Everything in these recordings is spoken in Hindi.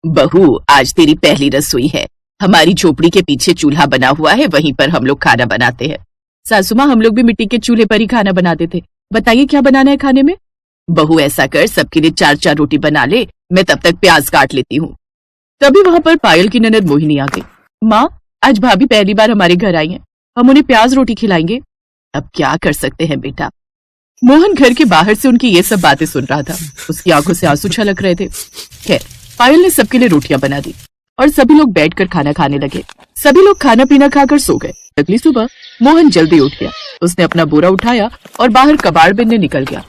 बहू, आज तेरी पहली रसोई है। हमारी झोपड़ी के पीछे चूल्हा बना हुआ है, वहीं पर हम लोग खाना बनाते हैं। सासू माँ, हम लोग भी मिट्टी के चूल्हे पर ही खाना बनाते थे। बताइए क्या बनाना है खाने में? बहू, ऐसा कर, सबके लिए 4-4 रोटी बना ले, मैं तब तक प्याज काट लेती हूँ। तभी वहां पर पायल की ननद मोहिनी आ गई। माँ, आज भाभी पहली बार हमारे घर आई हैं, हम उन्हें प्याज रोटी खिलाएंगे। अब क्या कर सकते हैं बेटा। मोहन घर के बाहर से उनकी ये सब बातें सुन रहा था। उसकी आंखों से आंसू छलक रहे थे। खैर, पायल ने सबके लिए रोटियां बना दी और सभी लोग बैठकर खाना खाने लगे। सभी लोग खाना पीना खाकर सो गए। अगली सुबह मोहन जल्दी उठ गया। उसने अपना बोरा उठाया और बाहर कबाड़ बिनने निकल गया।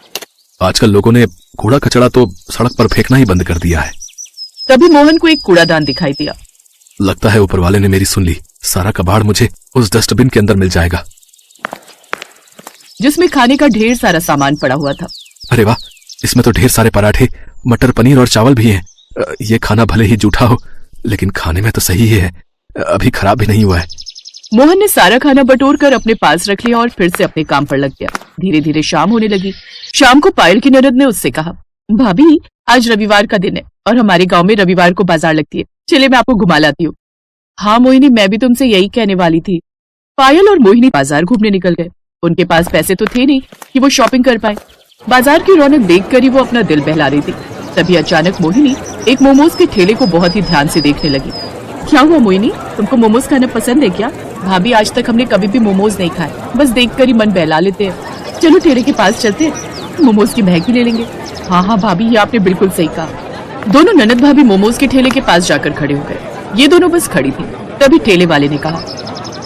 आजकल लोगों ने कूड़ा कचरा तो सड़क पर फेंकना ही बंद कर दिया है। तभी मोहन को एक कूड़ादान दिखाई दिया। लगता है ऊपर वाले ने मेरी सुन ली। सारा कबाड़ मुझे उस डस्टबिन के अंदर मिल जाएगा, जिसमें खाने का ढेर सारा सामान पड़ा हुआ था। अरे वाह, इसमें तो ढेर सारे पराठे, मटर पनीर और चावल भी हैं। ये खाना भले ही जूठा हो, लेकिन खाने में तो सही ही है, अभी खराब भी नहीं हुआ है। मोहन ने सारा खाना बटोर कर अपने पास रख लिया और फिर से अपने काम पर लग गया। धीरे धीरे शाम होने लगी। शाम को पायल की ननद ने उससे कहा, भाभी, आज रविवार का दिन है और हमारे गांव में रविवार को बाजार लगती है, चले मैं आपको घुमा लाती हूँ। हाँ मोहिनी, मैं भी तुमसे यही कहने वाली थी। पायल और मोहिनी बाजार घूमने निकल गए। उनके पास पैसे तो थे नहीं कि वो शॉपिंग कर पाए। बाजार की रौनक देखकर ही वो अपना दिल बहला रही थी। तभी अचानक मोहिनी एक मोमोज के ठेले को बहुत ही ध्यान से देखने लगी। क्या हुआ मोहिनी, तुमको मोमोज खाना पसंद है क्या? भाभी, आज तक हमने कभी भी मोमोज नहीं खाए, बस देखकर ही मन बहला लेते हैं। चलो ठेले के पास चलते हैं, मोमोज की महक ही ले लेंगे। हाँ हाँ भाभी, ये आपने बिल्कुल सही कहा। दोनों ननद भाभी मोमोज के ठेले के पास जाकर खड़े हो गए। ये दोनों बस खड़ी थी। तभी ठेले वाले ने कहा,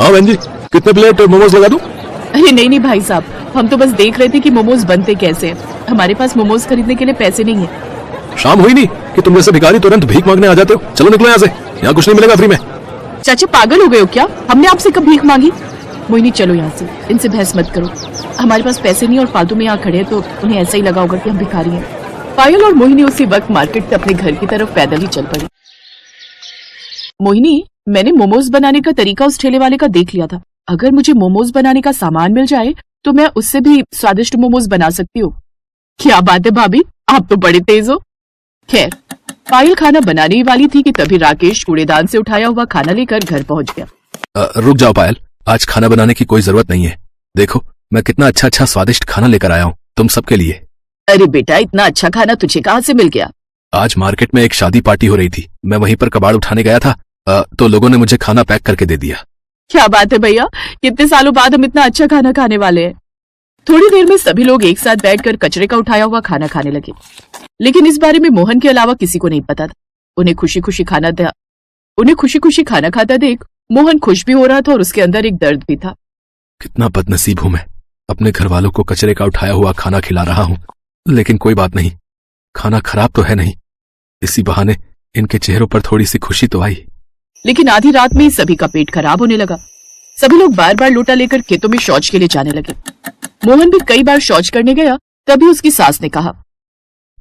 हाँ बहन जी, कितने प्लेट मोमोज लगा दूं? अरे नहीं नहीं भाई साहब, हम तो बस देख रहे थे कि मोमोज बनते कैसे हैं। हमारे पास मोमोज खरीदने के लिए पैसे नहीं है। शाम हुई नहीं कि तुम जैसे भिखारी तुरंत भीख मांगने आ जाते हो। चलो निकलो यहाँ से, यहाँ कुछ नहीं मिलेगा फ्री में। चाचा पागल हो गए हो क्या? हमने आपसे कब भीख मांगी? मोहिनी चलो यहाँ से, इनसे बहस मत करो। हमारे पास पैसे नहीं और फालतू में यहाँ खड़े हैं, तो उन्हें ऐसा ही लगा होगा कि हम भिखारी हैं। पायल और मोहिनी उसी वक्त मार्केट से अपने घर की तरफ पैदल ही चल पड़ी। मोहिनी, मैंने मोमोज बनाने का तरीका उस ठेले वाले का देख लिया था। अगर मुझे मोमोज बनाने का सामान मिल जाए तो मैं उससे भी स्वादिष्ट मोमोज बना सकती हूँ। क्या बात है भाभी, आप तो बड़े तेज हो। खैर, पायल खाना बनाने ही वाली थी कि तभी राकेश कूड़ेदान से उठाया हुआ खाना लेकर घर पहुंच गया। रुक जाओ पायल, आज खाना बनाने की कोई जरूरत नहीं है। देखो मैं कितना अच्छा अच्छा स्वादिष्ट खाना लेकर आया हूँ तुम सबके लिए। अरे बेटा, इतना अच्छा खाना तुझे कहाँ से मिल गया? आज मार्केट में एक शादी पार्टी हो रही थी, मैं वहीं पर कबाड़ उठाने गया था, तो लोगों ने मुझे खाना पैक करके दे दिया। क्या बात है भैया, कितने सालों बाद हम इतना अच्छा खाना खाने वाले हैं। थोड़ी देर में सभी लोग एक साथ बैठकर कचरे का उठाया हुआ खाना खाने लगे, लेकिन इस बारे में मोहन के अलावा किसी को नहीं पता था। उन्हें खुशी खुशी खाना खाता देख मोहन खुश भी हो रहा था और उसके अंदर एक दर्द भी था। कितना बदनसीब हूं मैं, अपने घर वालों को कचरे का उठाया हुआ खाना खिला रहा हूं। लेकिन कोई बात नहीं, खाना खराब तो है नहीं, इसी बहाने इनके चेहरों पर थोड़ी सी खुशी तो आई। लेकिन आधी रात में ही सभी का पेट खराब होने लगा। सभी लोग बार बार लोटा लेकर खेतों में शौच के लिए जाने लगे। मोहन भी कई बार शौच करने गया। तभी उसकी सास ने कहा,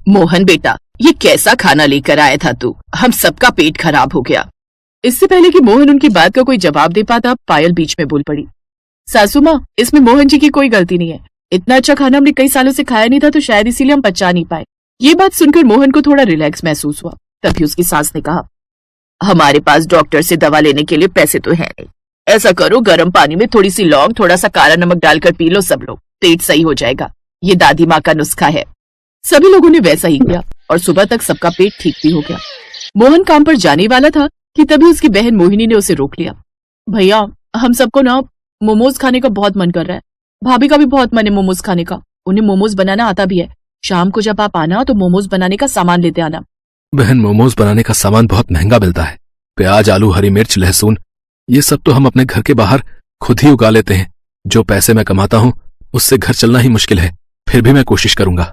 मोहन बेटा, ये कैसा खाना लेकर आया था तू? हम सबका पेट खराब हो गया। इससे पहले कि मोहन उनकी बात का कोई जवाब दे पाता, पायल बीच में बोल पड़ी, सासू माँ, इसमें मोहन जी की कोई गलती नहीं है। इतना अच्छा खाना हमने कई सालों से खाया नहीं था, तो शायद इसीलिए हम पचा नहीं पाए। ये बात सुनकर मोहन को थोड़ा रिलैक्स महसूस हुआ। तभी उसकी सास ने कहा, हमारे पास डॉक्टर से दवा लेने के लिए पैसे तो है नहीं। ऐसा करो, गर्म पानी में थोड़ी सी लौंग, थोड़ा सा काला नमक डालकर पी लो सब लोग, पेट सही हो जाएगा। ये दादी माँ का नुस्खा है। सभी लोगों ने वैसा ही किया और सुबह तक सबका पेट ठीक भी हो गया। मोहन काम पर जाने वाला था कि तभी उसकी बहन मोहिनी ने उसे रोक लिया। भैया, हम सबको ना मोमोज खाने का बहुत मन कर रहा है। भाभी का भी बहुत मन है मोमोज खाने का। उन्हें मोमोज बनाना आता भी है। शाम को जब आप आना तो मोमोज बनाने का सामान लेते आना। बहन, मोमोज बनाने का सामान बहुत महंगा मिलता है। प्याज, आलू, हरी मिर्च, लहसुन, ये सब तो हम अपने घर के बाहर खुद ही उगा लेते हैं। जो पैसे मैं कमाता हूँ उससे घर चलना ही मुश्किल है, फिर भी मैं कोशिश करूंगा।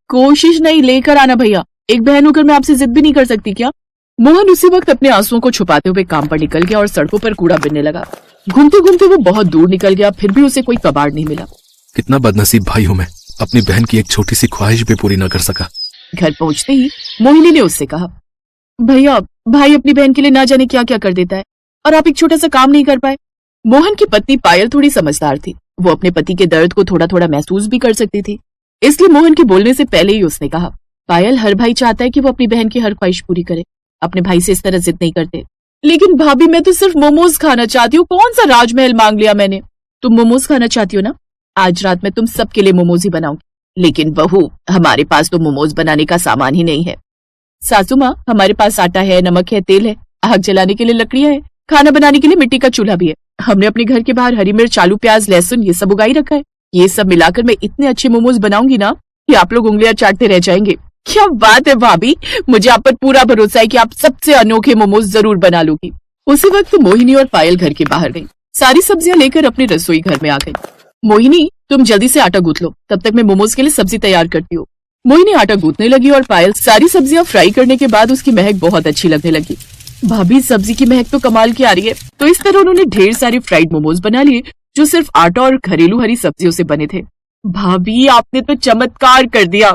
कोशिश नहीं, लेकर आना भैया। एक बहन होकर मैं आपसे जिद भी नहीं कर सकती क्या? मोहन उसी वक्त अपने आंसुओं को छुपाते हुए काम पर निकल गया और सड़कों पर कूड़ा बिनने लगा। घूमते घूमते वो बहुत दूर निकल गया, फिर भी उसे कोई कबाड़ नहीं मिला। कितना बदनसीब भाई हूं मैं, अपनी बहन की एक छोटी सी ख्वाहिश भी पूरी न कर सका। घर पहुंचते ही मोहिनी ने उससे कहा, भैया, भाई अपनी बहन के लिए ना जाने क्या क्या कर देता है और आप एक छोटा सा काम नहीं कर पाए। मोहन की पत्नी पायल थोड़ी समझदार थी। वो अपने पति के दर्द को थोड़ा थोड़ा महसूस भी कर सकती थी, इसलिए मोहन के बोलने से पहले ही उसने कहा, पायल, हर भाई चाहता है कि वो अपनी बहन की हर ख्वाहिश पूरी करे, अपने भाई से इस तरह जिद नहीं करते। लेकिन भाभी मैं तो सिर्फ मोमोज खाना चाहती हूँ, कौन सा राजमहल मांग लिया मैंने। तुम मोमोज खाना चाहती हो ना, आज रात में तुम सबके लिए मोमोज ही बनाऊंगी। लेकिन बहू, हमारे पास तो मोमोज बनाने का सामान ही नहीं है। सासू माँ, हमारे पास आटा है, नमक है, तेल है, आग जलाने के लिए लकड़ियां है, खाना बनाने के लिए मिट्टी का चूल्हा भी है। हमने अपने घर के बाहर हरी मिर्च, आलू, प्याज, लहसुन ये सब उगाई रखा है। ये सब मिलाकर मैं इतने अच्छे मोमोज बनाऊंगी ना कि आप लोग उंगलियां चाटते रह जाएंगे। क्या बात है भाभी, मुझे आप पर पूरा भरोसा है कि आप सबसे अनोखे मोमोज जरूर बना लोगी। उसी वक्त मोहिनी और पायल घर के बाहर गई, सारी सब्जियां लेकर अपने रसोई घर में आ गई। मोहिनी, तुम जल्दी से आटा गूंथ लो, तब तक मैं मोमोज के लिए सब्जी तैयार करती हूँ। मोहिनी आटा गूंथने लगी और पायल सारी सब्जियां फ्राई करने के बाद उसकी महक बहुत अच्छी लगने लगी। भाभी, सब्जी की महक तो कमाल की आ रही है। तो इस तरह उन्होंने ढेर सारे फ्राइड मोमोज बना लिए जो सिर्फ आटा और घरेलू हरी सब्जियों से बने थे। भाभी, आपने तो चमत्कार कर दिया।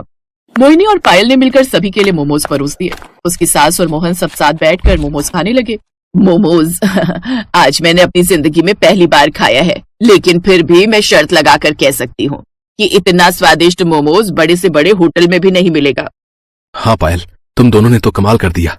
मोहिनी और पायल ने मिलकर सभी के लिए मोमोज परोस दिए। उसकी सास और मोहन सब साथ बैठकर मोमोज खाने लगे। मोमोज आज मैंने अपनी जिंदगी में पहली बार खाया है, लेकिन फिर भी मैं शर्त लगाकर कह सकती हूँ कि इतना स्वादिष्ट मोमोज बड़े से बड़े होटल में भी नहीं मिलेगा। हाँ पायल, तुम दोनों ने तो कमाल कर दिया।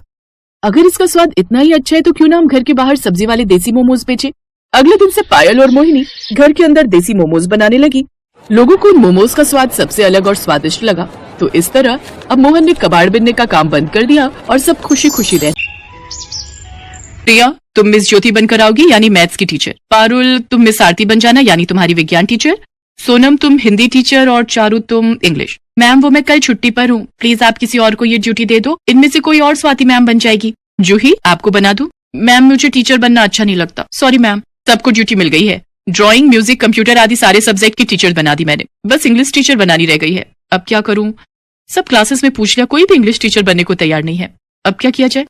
अगर इसका स्वाद इतना ही अच्छा है तो क्यों ना हम घर के बाहर सब्जी वाले देसी मोमोज बेचे। अगले दिन से पायल और मोहिनी घर के अंदर देसी मोमोज बनाने लगी। लोगों को उन मोमोज का स्वाद सबसे अलग और स्वादिष्ट लगा। तो इस तरह अब मोहन ने कबाड़ बिनने का काम बंद कर दिया और सब खुशी खुशी रहे। प्रिया, तुम मिस ज्योति बनकर आओगी यानी मैथ्स की टीचर। पारुल, तुम मिस आरती बन जाना यानी तुम्हारी विज्ञान टीचर। सोनम, तुम हिंदी टीचर और चारू तुम इंग्लिश। मैम, वो मैं कल छुट्टी पर हूँ, प्लीज आप किसी और को ये ड्यूटी दे दो। इनमें से कोई और स्वाति मैम बन जाएगी। जूही, आपको बना दूं? मैम, मुझे टीचर बनना अच्छा नहीं लगता, सॉरी मैम। सबको ड्यूटी मिल गई है। ड्राइंग, म्यूजिक, कंप्यूटर आदि सारे सब्जेक्ट की टीचर बना दी मैंने, बस इंग्लिश टीचर बनानी रह गई है। अब क्या करूं? सब क्लासेस में पूछ लिया, कोई भी इंग्लिश टीचर बनने को तैयार नहीं है। अब क्या किया जाए?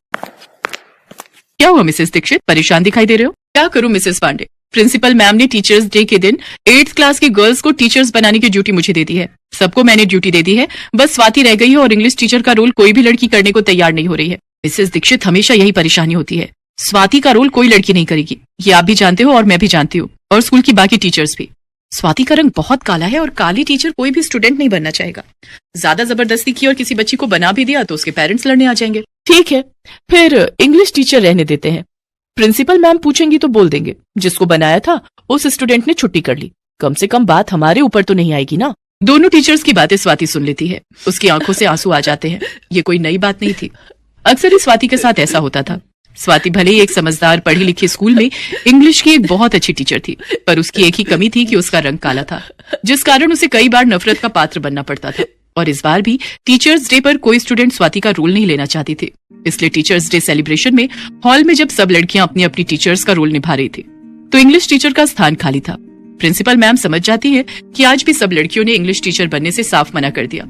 क्या हुआ मिसेस दीक्षित, परेशान दिखाई दे रहे हो? क्या करूं मिसेस पांडे, प्रिंसिपल मैम ने टीचर्स डे के दिन 8th क्लास की गर्ल्स को टीचर्स बनाने की ड्यूटी मुझे दे दी है। सबको मैंने ड्यूटी दे दी है, बस स्वाति रह गई है और इंग्लिश टीचर का रोल कोई भी लड़की करने को तैयार नहीं हो रही है। मिसेस दीक्षित, हमेशा यही परेशानी होती है, स्वाति का रोल कोई लड़की नहीं करेगी, ये आप भी जानते हो और मैं भी जानती हूँ और स्कूल की बाकी टीचर्स भी। स्वाति का रंग बहुत काला है और काली टीचर कोई भी स्टूडेंट नहीं बनना चाहेगा। ज्यादा जबरदस्ती की और किसी बच्ची को बना भी दिया तो उसके पेरेंट्स लड़ने आ जाएंगे। ठीक है, फिर इंग्लिश टीचर रहने देते हैं। प्रिंसिपल मैम पूछेंगी तो बोल देंगे जिसको बनाया था उस स्टूडेंट ने छुट्टी कर ली, कम से कम बात हमारे ऊपर तो नहीं आएगी ना। दोनों टीचर्स की बातें स्वाति सुन लेती है, उसकी आंखों से आंसू आ जाते हैं। ये कोई नई बात नहीं थी, अक्सर ही स्वाति के साथ ऐसा होता था। स्वाति भले ही एक समझदार पढ़ी लिखी स्कूल में इंग्लिश की एक बहुत अच्छी टीचर थी, पर उसकी एक ही कमी थी कि उसका रंग काला था, जिस कारण उसे कई बार नफरत का पात्र बनना पड़ता था। और इस बार भी टीचर्स डे पर कोई स्टूडेंट स्वाति का रोल नहीं लेना चाहती थी। इसलिए टीचर्स डे सेलिब्रेशन में हॉल में जब सब लड़कियां अपनी अपनी टीचर्स का रोल निभा रही थी तो इंग्लिश टीचर का स्थान खाली था। प्रिंसिपल मैम समझ जाती है कि आज भी सब लड़कियों ने इंग्लिश टीचर बनने से साफ मना कर दिया।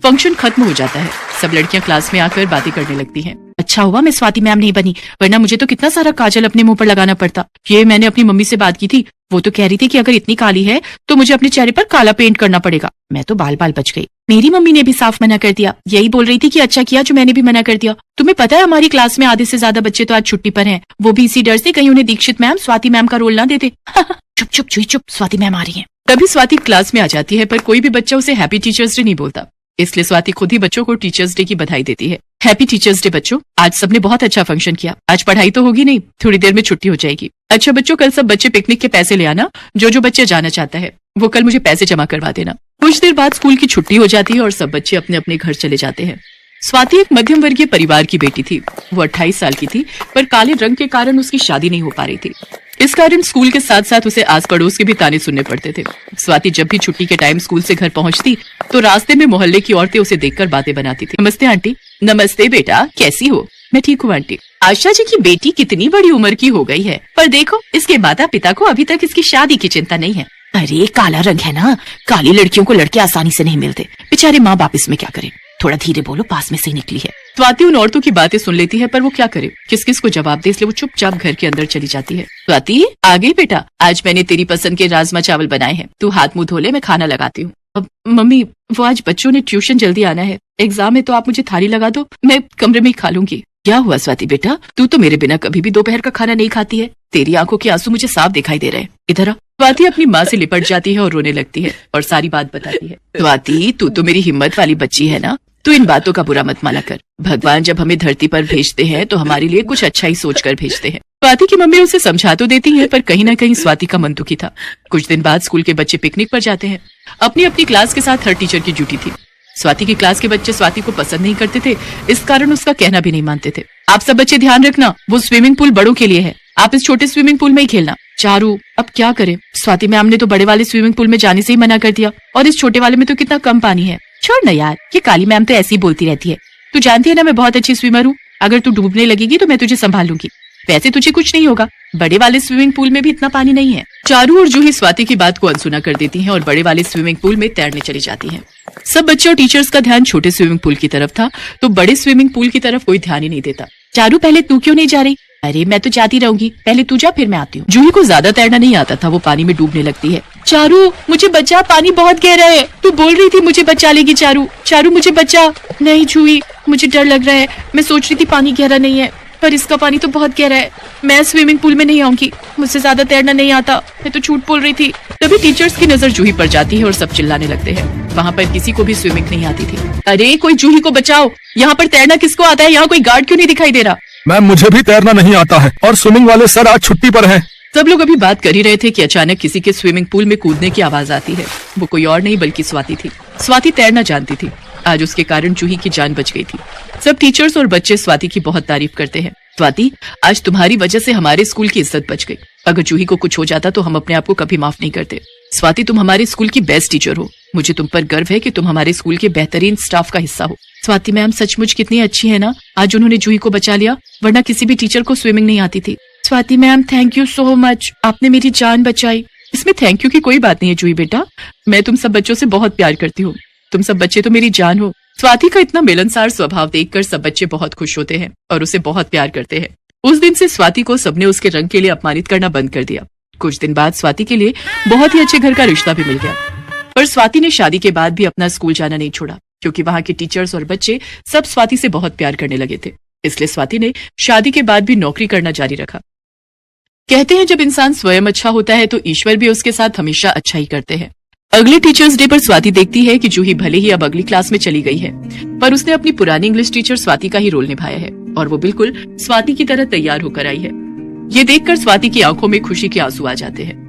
फंक्शन खत्म हो जाता है, सब लड़कियां क्लास में आकर बातें करने लगती हैं। अच्छा हुआ मैं स्वाति मैम नहीं बनी, वरना मुझे तो कितना सारा काजल अपने मुंह पर लगाना पड़ता। ये मैंने अपनी मम्मी से बात की थी, वो तो कह रही थी कि अगर इतनी काली है तो मुझे अपने चेहरे पर काला पेंट करना पड़ेगा। मैं तो बाल बाल बच गई। मेरी मम्मी ने भी साफ मना कर दिया, यही बोल रही थी कि अच्छा किया जो मैंने भी मना कर दिया। तुम्हें पता है हमारी क्लास में आधे से ज्यादा बच्चे तो आज छुट्टी पर हैं, वो भी इसी डर से कहीं उन्हें दीक्षित मैम स्वाति मैम का रोल ना देते। चुप चुप चुई चुप, स्वाति मैम आ रही है। तभी स्वाति क्लास में आ जाती है, पर कोई भी बच्चा उसे हैप्पी टीचर्स डे नहीं बोलता, इसलिए स्वाति खुद ही बच्चों को टीचर्स डे की बधाई देती है। हैप्पी टीचर्स डे बच्चों, आज सबने बहुत अच्छा फंक्शन किया। आज पढ़ाई तो होगी नहीं, थोड़ी देर में छुट्टी हो जाएगी। अच्छा बच्चों, कल सब बच्चे पिकनिक के पैसे ले आना, जो बच्चे जाना चाहता है वो कल मुझे पैसे जमा करवा देना। कुछ देर बाद स्कूल की छुट्टी हो जाती है और सब बच्चे अपने अपने घर चले जाते हैं। स्वाति एक मध्यम वर्गीय परिवार की बेटी थी। वो 28 साल की थी, पर काले रंग के कारण उसकी शादी नहीं हो पा रही थी। इस कारण स्कूल के साथ साथ उसे आस पड़ोस के भी ताने सुनने पड़ते थे। स्वाति जब भी छुट्टी के टाइम स्कूल से घर पहुंचती तो रास्ते में मोहल्ले की औरतें उसे देखकर बातें बनाती थी। नमस्ते आंटी। नमस्ते बेटा, कैसी हो? मैं ठीक हूँ आंटी। आशा जी की बेटी कितनी बड़ी उम्र की हो गई है, पर देखो इसके माता पिता को अभी तक इसकी शादी की चिंता नहीं है। अरे काला रंग है ना, काली लड़कियों को लड़के आसानी से नहीं मिलते, बेचारे माँ बाप इसमें क्या करें। थोड़ा धीरे बोलो, पास में से निकली है। स्वाति उन औरतों की बातें सुन लेती है, पर वो क्या करे, किस किस को जवाब दे, इसलिए वो चुपचाप घर के अंदर चली जाती है। स्वाति आ गई बेटा, आज मैंने तेरी पसंद के राजमा चावल बनाए हैं, तू हाथ मुंह धो ले, मैं खाना लगाती हूँ। अब मम्मी, वो आज बच्चों ने ट्यूशन जल्दी आना है, एग्जाम है, तो आप मुझे थाली लगा दो, मैं कमरे में ही खा लूंगी। क्या हुआ स्वाति बेटा, तू तो मेरे बिना कभी भी दोपहर का खाना नहीं खाती है, तेरी आंखों के आंसू मुझे साफ दिखाई दे रहे हैं। इधर आ। स्वाति अपनी माँ से लिपट जाती है और रोने लगती है और सारी बात बताती है। स्वाति, तू तो मेरी हिम्मत वाली बच्ची है ना, तू इन बातों का बुरा मत माना कर। भगवान जब हमें धरती पर भेजते हैं तो हमारे लिए कुछ अच्छा ही सोच कर भेजते हैं। स्वाति की मम्मी उसे समझा तो देती है, पर कहीं ना कहीं स्वाति का मन दुखी था। कुछ दिन बाद स्कूल के बच्चे पिकनिक पर जाते हैं। अपनी अपनी क्लास के साथ हर टीचर की ड्यूटी थी। स्वाति की क्लास के बच्चे स्वाति को पसंद नहीं करते थे, इस कारण उसका कहना भी नहीं मानते थे। आप सब बच्चे ध्यान रखना, वो स्विमिंग पूल बड़ों के लिए है, आप इस छोटे स्विमिंग पूल में ही खेलना। चारू, अब क्या करें? स्वाति मैम ने तो बड़े वाले स्विमिंग पूल में जाने से ही मना कर दिया, और इस छोटे वाले में तो कितना कम पानी है। छोड़ ना यार, ये काली मैम तो ऐसी ही बोलती रहती है। तू जानती है ना मैं बहुत अच्छी स्विमर हूँ, अगर तू डूबने लगेगी तो मैं तुझे संभाल लूंगी। वैसे तुझे कुछ नहीं होगा, बड़े वाले स्विमिंग पूल में भी इतना पानी नहीं है। चारू और जूही स्वाति की बात को अनसुना कर देती हैं और बड़े वाले स्विमिंग पूल में तैरने चली जाती हैं। सब बच्चे और टीचर्स का ध्यान छोटे स्विमिंग पूल की तरफ था, तो बड़े स्विमिंग पूल की तरफ कोई ध्यान ही नहीं देता। चारू, पहले तू क्यों नहीं जा रही? अरे मैं तो जाती रहूंगी, पहले तू जा फिर मैं आती हूँ। जूही को ज्यादा तैरना नहीं आता था, वो पानी में डूबने लगती है। चारू मुझे बचा, पानी बहुत गहरा है। तू बोल रही थी मुझे बचा लेगी। चारू, चारू मुझे बचा। नहीं जूही, मुझे डर लग रहा है। मैं सोच रही थी पानी गहरा नहीं है, पर इसका पानी तो बहुत गहरा है। मैं स्विमिंग पूल में नहीं आऊंगी, मुझसे ज्यादा तैरना नहीं आता। मैं तो झूठ बोल रही थी। तभी टीचर्स की नजर जूही पर जाती है और सब चिल्लाने लगते हैं। वहाँ पर किसी को भी स्विमिंग नहीं आती थी। अरे कोई जूही को बचाओ, यहाँ पर तैरना किसको आता है? यहाँ कोई गार्ड क्यों नहीं दिखाई दे रहा? मैम, मुझे भी तैरना नहीं आता है और स्विमिंग वाले सर आज छुट्टी पर हैं। सब लोग अभी बात कर ही रहे थे कि अचानक किसी के स्विमिंग पूल में कूदने की आवाज आती है। वो कोई और नहीं बल्कि स्वाति थी। स्वाति तैरना जानती थी, आज उसके कारण जूही की जान बच गई थी। सब टीचर्स और बच्चे स्वाति की बहुत तारीफ करते हैं। स्वाति, आज तुम्हारी वजह से हमारे स्कूल की इज्जत बच गई। अगर जूही को कुछ हो जाता तो हम अपने आप को कभी माफ नहीं करते। स्वाति, तुम हमारे स्कूल की बेस्ट टीचर हो। मुझे तुम पर गर्व है कि तुम हमारे स्कूल के बेहतरीन स्टाफ का हिस्सा हो। स्वाति मैम सचमुच कितनी अच्छी है ना, आज उन्होंने जूही को बचा लिया, वरना किसी भी टीचर को स्विमिंग नहीं आती थी। Swati ma'am thank you so much, आपने मेरी जान बचाई। इसमें थैंक यू की कोई बात नहीं है जूही बेटा, मैं तुम सब बच्चों से बहुत प्यार करती हूँ। तुम सब बच्चे तो मेरी जान हो। स्वाति का इतना मिलनसार स्वभाव देखकर सब बच्चे बहुत खुश होते हैं और उसे बहुत प्यार करते हैं। उस दिन से स्वाति को सबने उसके रंग के लिए अपमानित करना बंद कर दिया। कुछ दिन बाद स्वाति के लिए बहुत ही अच्छे घर का रिश्ता भी मिल गया। पर स्वाति ने शादी के बाद भी अपना स्कूल जाना नहीं छोड़ा, क्योंकि वहाँ के टीचर्स और बच्चे सब स्वाति से बहुत प्यार करने लगे थे। इसलिए स्वाति ने शादी के बाद भी नौकरी करना जारी रखा। कहते हैं जब इंसान स्वयं अच्छा होता है तो ईश्वर भी उसके साथ हमेशा अच्छा ही करते हैं। अगले टीचर्स डे पर स्वाति देखती है कि जूही भले ही अब अगली क्लास में चली गई है, पर उसने अपनी पुरानी इंग्लिश टीचर स्वाति का ही रोल निभाया है और वो बिल्कुल स्वाति की तरह तैयार होकर आई है। ये देखकर स्वाति की आंखों में खुशी के आंसू आ जाते हैं।